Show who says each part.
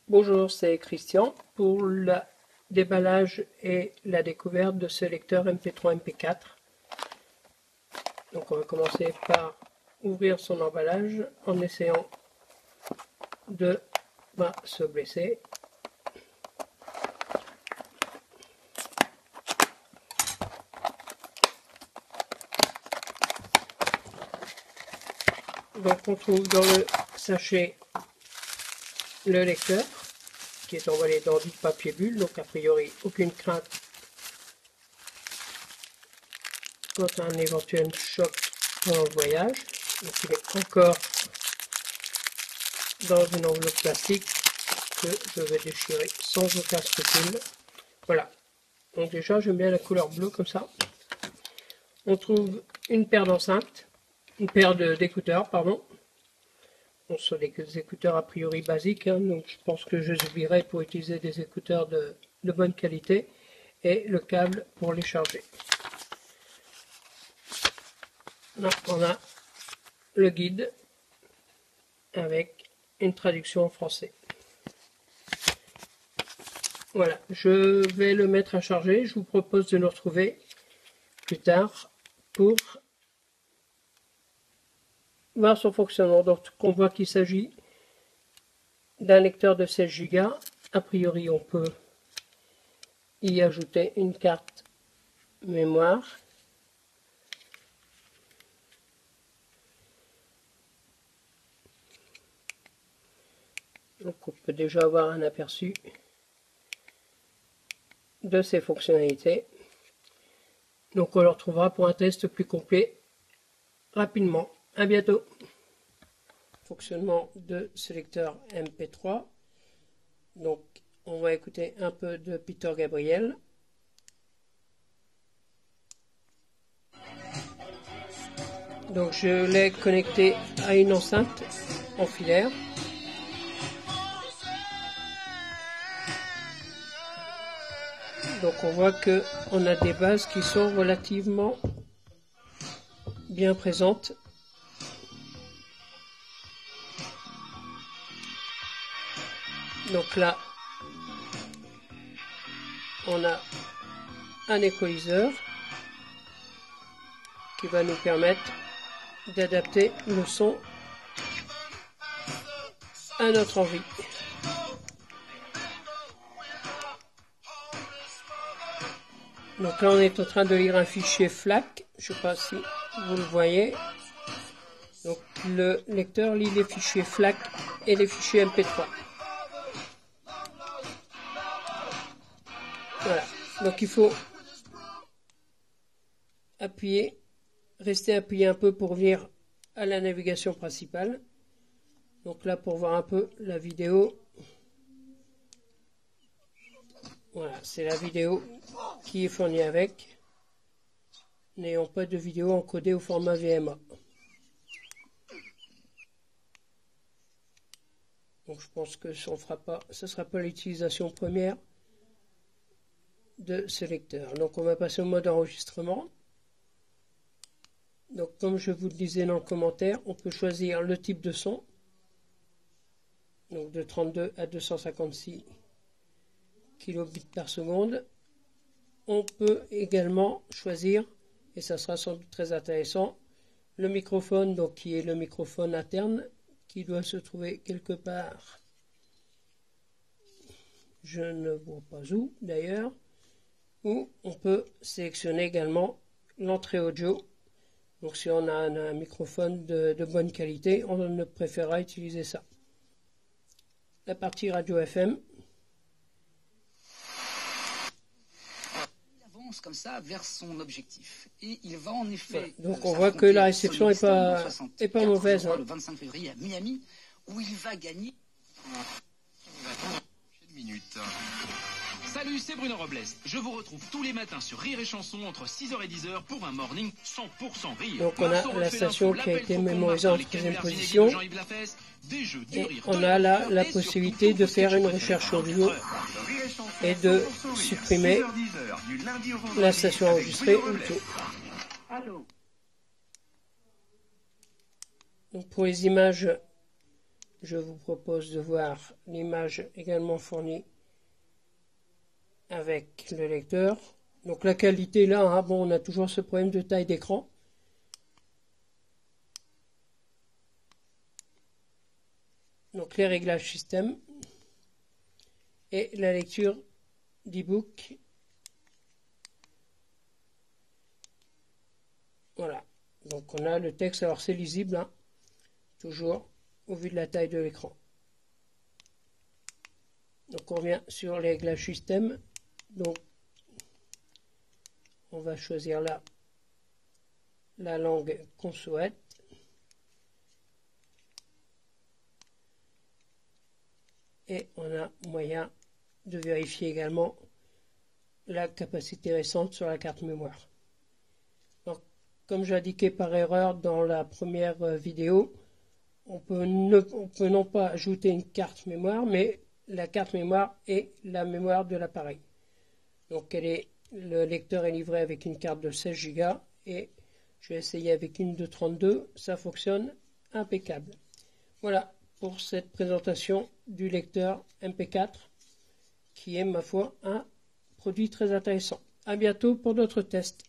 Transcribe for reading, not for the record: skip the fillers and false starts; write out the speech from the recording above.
Speaker 1: Bonjour, c'est Christian pour le déballage et la découverte de ce lecteur MP3 MP4. Donc on va commencer par ouvrir son emballage en essayant de pas se blesser. Donc on trouve dans le sachet le lecteur qui est emballé dans du papier bulle, donc a priori aucune crainte quant à un éventuel choc pendant le voyage. Donc il est encore dans une enveloppe plastique que je vais déchirer sans aucun scrupule. Voilà, donc déjà j'aime bien la couleur bleue comme ça. On trouve une paire d'enceintes, une paire d'écouteurs, pardon. Ce sont des écouteurs a priori basiques, hein, donc je pense que je les oublierai pour utiliser des écouteurs de bonne qualité, et le câble pour les charger. Là, on a le guide avec une traduction en français. Voilà, je vais le mettre à charger. Je vous propose de nous retrouver plus tard pour voir son fonctionnement. Donc on voit qu'il s'agit d'un lecteur de 16 Go. A priori on peut y ajouter une carte mémoire. Donc on peut déjà avoir un aperçu de ses fonctionnalités. Donc on le retrouvera pour un test plus complet rapidement. À bientôt. Fonctionnement de ce lecteur MP3. Donc on va écouter un peu de Peter Gabriel. Donc je l'ai connecté à une enceinte en filaire. Donc on voit que on a des bases qui sont relativement bien présentes. Donc là, on a un équaliseur qui va nous permettre d'adapter le son à notre envie. Donc là on est en train de lire un fichier FLAC, je ne sais pas si vous le voyez. Donc le lecteur lit les fichiers FLAC et les fichiers MP3. Voilà, donc il faut appuyer, rester appuyé un peu pour venir à la navigation principale. Donc là pour voir un peu la vidéo. Voilà, c'est la vidéo qui est fournie avec, n'ayant pas de vidéo encodée au format VMA. Donc je pense que ce ne sera pas l'utilisation première de ce lecteur. Donc on va passer au mode enregistrement. Donc comme je vous le disais dans le commentaire, on peut choisir le type de son, donc de 32 à 256 kilobits par seconde. On peut également choisir, et ça sera sans doute très intéressant, le microphone, donc qui est le microphone interne, qui doit se trouver quelque part. Je ne vois pas où d'ailleurs. Ou on peut sélectionner également l'entrée audio. Donc si on a un microphone de bonne qualité, on préférera utiliser ça. La partie radio FM.
Speaker 2: Comme ça vers son objectif et il va en effet
Speaker 1: donc on voit que la réception est pas mauvaise, hein.
Speaker 2: Le 25 février à Miami où il va gagner
Speaker 3: une minute.
Speaker 4: Salut, c'est Bruno Robles. Je vous retrouve tous les matins sur Rire et Chanson entre 6h et 10h pour un morning 100% rire.
Speaker 1: Donc on a la station qui a été mémorisée en 3e position. Et on a là la possibilité de faire une recherche audio et de supprimer la station enregistrée ou tout. Donc pour les images je vous propose de voir l'image également fournie avec le lecteur. Donc la qualité là, hein, bon, on a toujours ce problème de taille d'écran. Donc les réglages système et la lecture d'e-book. Voilà, donc on a le texte, alors c'est lisible, hein, toujours au vu de la taille de l'écran. Donc on revient sur les réglages système. Donc on va choisir là la langue qu'on souhaite. Et on a moyen de vérifier également la capacité récente sur la carte mémoire. Donc, comme j'ai indiqué par erreur dans la première vidéo, on peut non pas ajouter une carte mémoire, mais la carte mémoire est la mémoire de l'appareil. Donc le lecteur est livré avec une carte de 16 Go et je vais essayer avec une de 32, ça fonctionne impeccable. Voilà pour cette présentation du lecteur MP4 qui est, ma foi, un produit très intéressant. À bientôt pour d'autres tests.